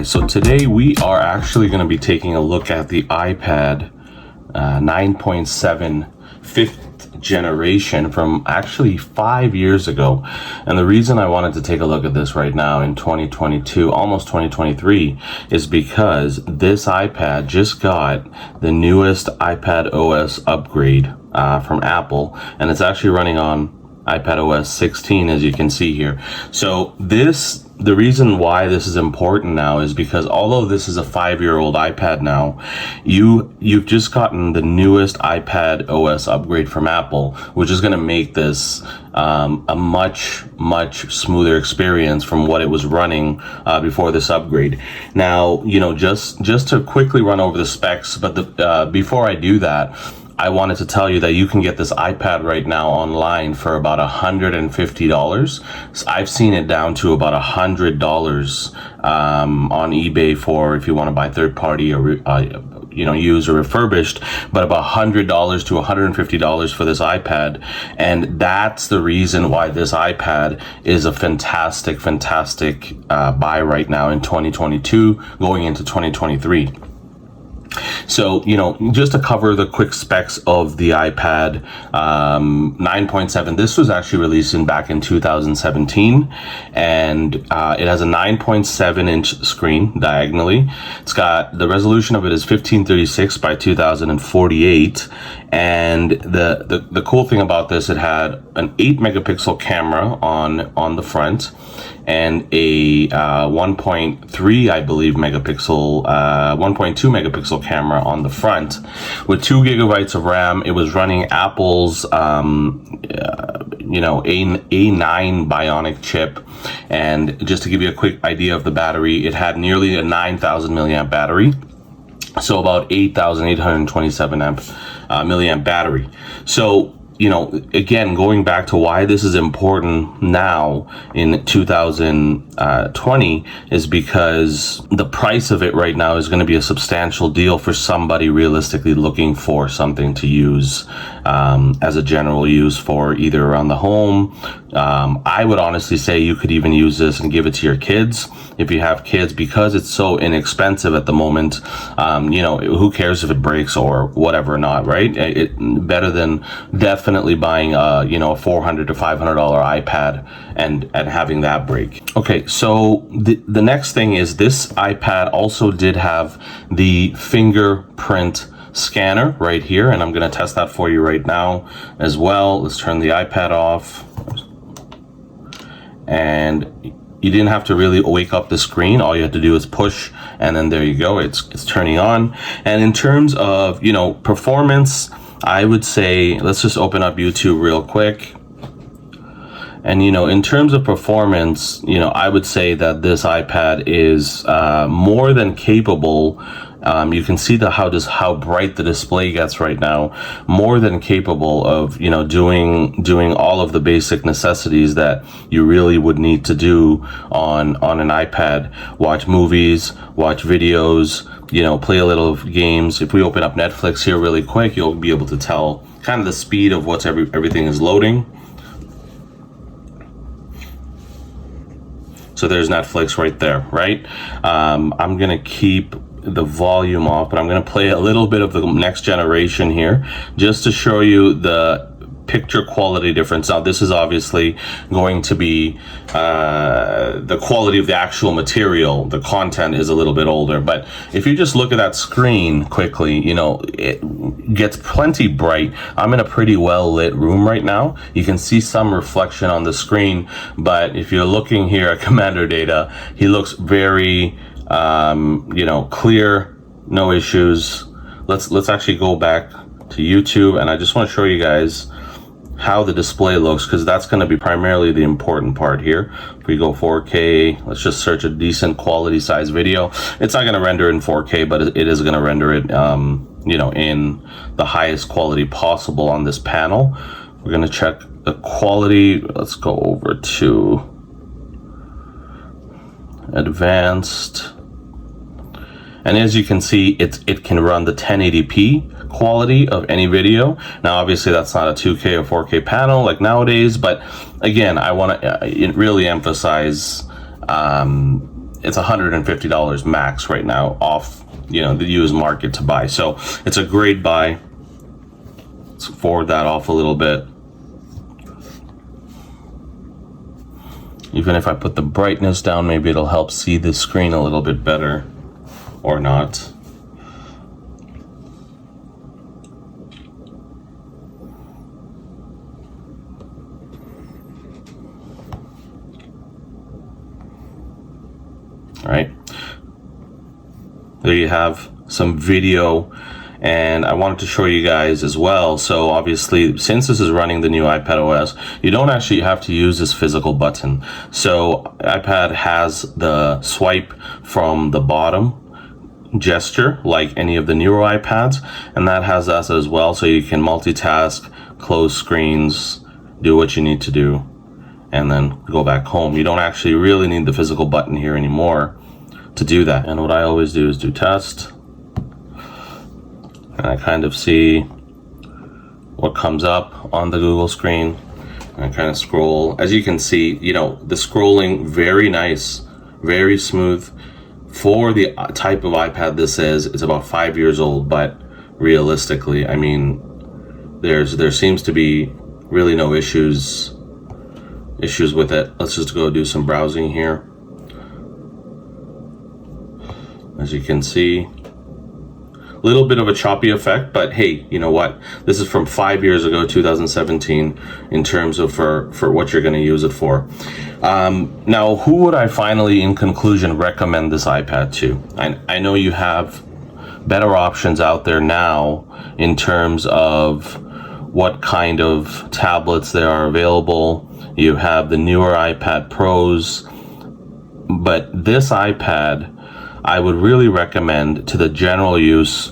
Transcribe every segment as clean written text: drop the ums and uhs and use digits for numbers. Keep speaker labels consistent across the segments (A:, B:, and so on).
A: So today we are actually going to be taking a look at the iPad 9.7 fifth generation from actually 5 years ago. And the reason I wanted to take a look at this right now in 2022, almost 2023, is because this iPad just got the newest iPadOS upgrade from Apple, and it's actually running on iPadOS16, as you can see here. So the reason why this is important now is because although this is a 5-year-old iPad now, you've just gotten the newest iPadOS upgrade from Apple, which is going to make this a much smoother experience from what it was running before this upgrade. Now, just to quickly run over the specs, but before I do that, I wanted to tell you that you can get this iPad right now online for about $150. So I've seen it down to about $100 on eBay for if you want to buy third party or used or refurbished, but about $100 to $150 for this iPad. And that's the reason why this iPad is a fantastic buy right now in 2022 going into 2023. So, just to cover the quick specs of the iPad 9.7, this was actually released back in 2017, and it has a 9.7 inch screen diagonally. It's got, the resolution of it is 1536 by 2048, and the cool thing about this, it had an 8 megapixel camera on the front, and a 1.3, I believe, 1.2 megapixel camera on the front with 2 gigabytes of RAM. It was running Apple's A9 Bionic chip. And just to give you a quick idea of the battery, it had nearly a 9,000 milliamp battery. So about 8,827 milliamp battery. So, again, going back to why this is important now in 2020 is because the price of it right now is going to be a substantial deal for somebody realistically looking for something to use as a general use for either around the home. I would honestly say you could even use this and give it to your kids if you have kids, because it's so inexpensive at the moment. Who cares if it breaks or whatever or not, right? Better than definitely buying a $400 to $500 iPad and having that break. Okay, so the next thing is this iPad also did have the fingerprint scanner right here, and I'm going to test that for you right now as well. Let's turn the iPad off, and you didn't have to really wake up the screen. All you had to do is push, and then there you go, it's turning on. And in terms of performance, I would say, let's just open up YouTube real quick. And in terms of performance, I would say that this iPad is more than capable. You can see how bright the display gets right now. More than capable of doing all of the basic necessities that you really would need to do on an iPad. Watch movies, watch videos, play a little games. If we open up Netflix here really quick, you'll be able to tell kind of the speed of what's everything is loading. So there's Netflix right there, right? I'm gonna keep the volume off, but I'm going to play a little bit of the next generation here just to show you the picture quality difference. Now, this is obviously going to be the quality of the actual material. The content is a little bit older, but if you just look at that screen quickly, it gets plenty bright. I'm in a pretty well lit room right now. You can see some reflection on the screen, but if you're looking here at Commander Data, he looks very clear, no issues. Let's actually go back to YouTube, and I just want to show you guys how the display looks, because that's going to be primarily the important part here. If we go 4K, let's just search a decent quality size video. It's not going to render in 4K, but it is going to render it in the highest quality possible on this panel. We're going to check the quality. Let's go over to advanced. And as you can see, it can run the 1080p quality of any video. Now, obviously, that's not a 2K or 4K panel like nowadays, but again, I want to really emphasize it's $150 max right now off, you know, the used market to buy. So it's a great buy. Let's forward that off a little bit. Even if I put the brightness down, maybe it'll help see the screen a little bit better, or not. All right, there you have some video, and I wanted to show you guys as well. So obviously, since this is running the new iPadOS, you don't actually have to use this physical button. So iPad has the swipe from the bottom gesture like any of the newer iPads, and that has that as well, so you can multitask, close screens, do what you need to do, and then go back home. You don't actually really need the physical button here anymore to do that. And what I always do is do test, and I kind of see what comes up on the Google screen, and I kind of scroll. As you can see, you know, the scrolling, very nice, very smooth. For the type of iPad this is, it's about 5 years old, but realistically, I mean, there seems to be really no issues with it. Let's just go do some browsing here. As you can see, a little bit of a choppy effect, but hey, you know what? This is from 5 years ago, 2017, in terms of for what you're going to use it for. Now, who would I finally, in conclusion, recommend this iPad to? I know you have better options out there now in terms of what kind of tablets there are available. You have the newer iPad Pros, but this iPad I would really recommend to the general use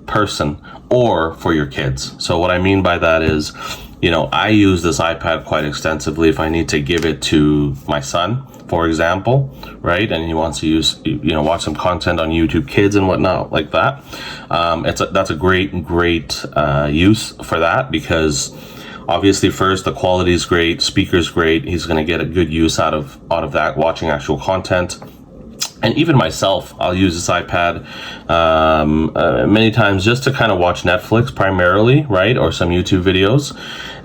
A: person or for your kids. So what I mean by that is, you know, I use this iPad quite extensively if I need to give it to my son, for example, right? And he wants to use, you know, watch some content on YouTube Kids and whatnot like that. That's a great use for that, because obviously first the quality is great, speaker's great. He's going to get a good use out of that, watching actual content. And even myself, I'll use this iPad many times just to kind of watch Netflix primarily, right, or some YouTube videos,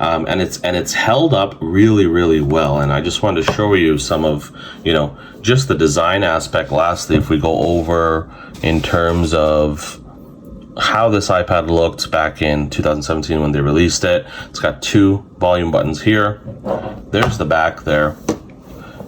A: and it's held up really, really well. And I just wanted to show you some of, you know, just the design aspect. Lastly, if we go over in terms of how this iPad looked back in 2017 when they released it, it's got 2 volume buttons here. There's the back there.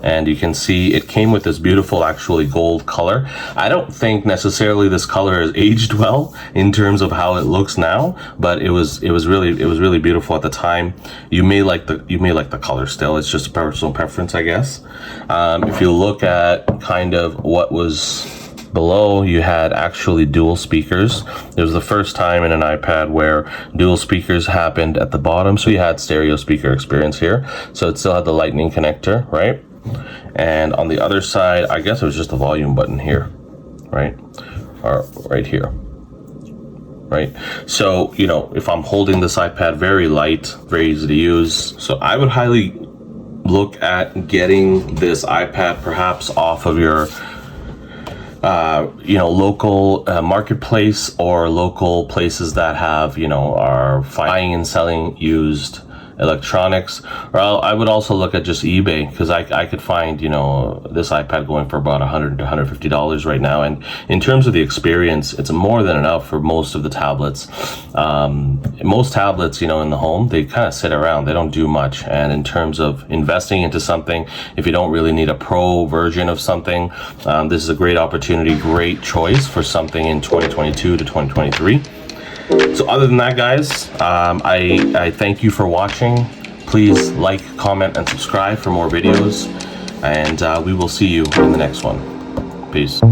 A: And you can see it came with this beautiful, actually gold color. I don't think necessarily this color has aged well in terms of how it looks now, but it was really beautiful at the time. You may like the color still. It's just a personal preference, I guess. If you look at kind of what was below, you had actually dual speakers. It was the first time in an iPad where dual speakers happened at the bottom, so you had stereo speaker experience here. So it still had the lightning connector, right? And on the other side, I guess it was just a volume button here, right? Or right here, right? So, you know, if I'm holding this iPad, very light, very easy to use. So I would highly look at getting this iPad perhaps off of your you know, local marketplace, or local places that have, you know, are buying and selling used electronics. Or I would also look at just eBay, because I could find, you know, this iPad going for about $100 to $150 right now. And in terms of the experience, it's more than enough for most of the tablets. Most tablets, you know, in the home, they kind of sit around, they don't do much. And in terms of investing into something, if you don't really need a pro version of something, this is a great opportunity, great choice for something in 2022 to 2023. So other than that, guys, I thank you for watching. Please like, comment, and subscribe for more videos, and we will see you in the next one. Peace.